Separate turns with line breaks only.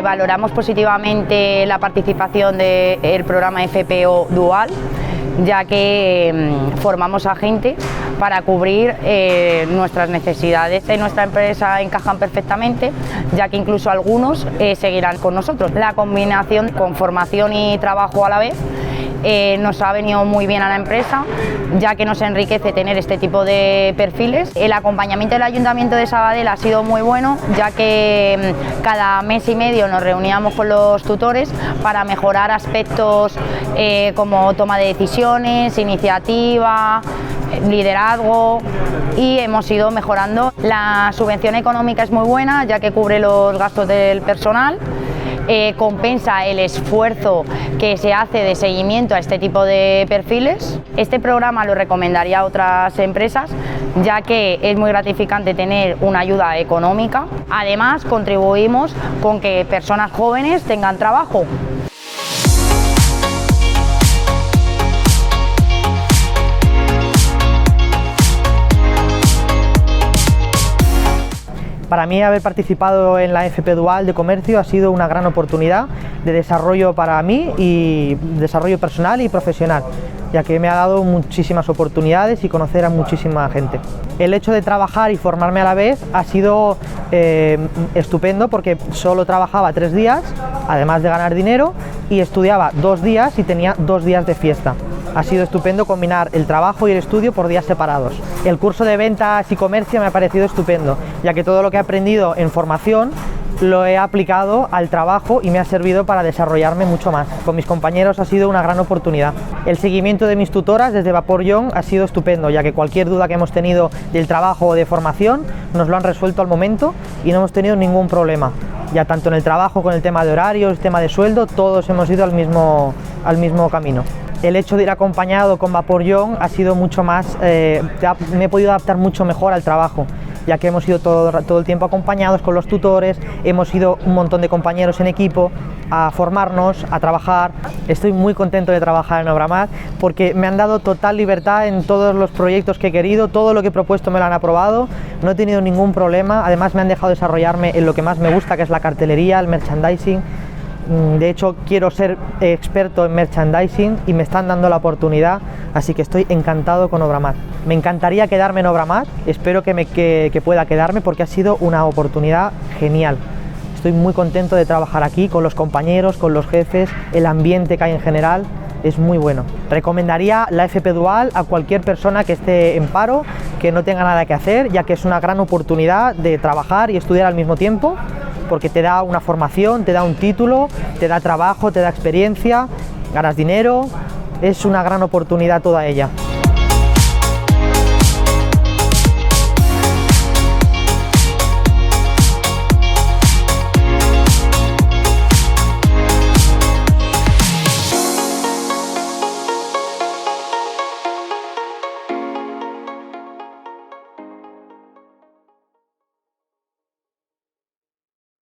Valoramos positivamente la participación del programa FPO Dual, ya que formamos a gente para cubrir nuestras necesidades. En nuestra empresa encajan perfectamente, ya que incluso algunos seguirán con nosotros. La combinación con formación y trabajo a la vez nos ha venido muy bien a la empresa, ya que nos enriquece tener este tipo de perfiles. El acompañamiento del Ayuntamiento de Sabadell ha sido muy bueno, ya que cada mes y medio nos reuníamos con los tutores para mejorar aspectos como toma de decisiones, iniciativa, liderazgo, y hemos ido mejorando. La subvención económica es muy buena, ya que cubre los gastos del personal. Compensa el esfuerzo que se hace de seguimiento a este tipo de perfiles. Este programa lo recomendaría a otras empresas, ya que es muy gratificante tener una ayuda económica. Además, contribuimos con que personas jóvenes tengan trabajo.
Para mí, haber participado en la FP Dual de Comercio ha sido una gran oportunidad de desarrollo para mí, y desarrollo personal y profesional, ya que me ha dado muchísimas oportunidades y conocer a muchísima gente. El hecho de trabajar y formarme a la vez ha sido estupendo, porque solo trabajaba 3 días, además de ganar dinero, y estudiaba 2 días y tenía 2 días de fiesta. Ha sido estupendo combinar el trabajo y el estudio por días separados. El curso de ventas y comercio me ha parecido estupendo, ya que todo lo que he aprendido en formación lo he aplicado al trabajo y me ha servido para desarrollarme mucho más. Con mis compañeros ha sido una gran oportunidad. El seguimiento de mis tutoras desde Vapor Young ha sido estupendo, ya que cualquier duda que hemos tenido del trabajo o de formación nos lo han resuelto al momento y no hemos tenido ningún problema. Ya tanto en el trabajo, con el tema de horarios, el tema de sueldo, todos hemos ido al mismo camino. El hecho de ir acompañado con Vapor Young ha sido mucho más, me he podido adaptar mucho mejor al trabajo, ya que hemos ido todo el tiempo acompañados con los tutores, hemos ido un montón de compañeros en equipo a formarnos, a trabajar. Estoy muy contento de trabajar en Obramat, porque me han dado total libertad en todos los proyectos que he querido, todo lo que he propuesto me lo han aprobado, no he tenido ningún problema. Además, me han dejado desarrollarme en lo que más me gusta, que es la cartelería, el merchandising. De hecho, quiero ser experto en merchandising y me están dando la oportunidad, así que estoy encantado con Obramat. Me encantaría quedarme en Obramat, espero que pueda quedarme, porque ha sido una oportunidad genial. Estoy muy contento de trabajar aquí con los compañeros, con los jefes, el ambiente que hay en general es muy bueno. Recomendaría la FP Dual a cualquier persona que esté en paro, que no tenga nada que hacer, ya que es una gran oportunidad de trabajar y estudiar al mismo tiempo, porque te da una formación, te da un título, te da trabajo, te da experiencia, ganas dinero, es una gran oportunidad toda ella.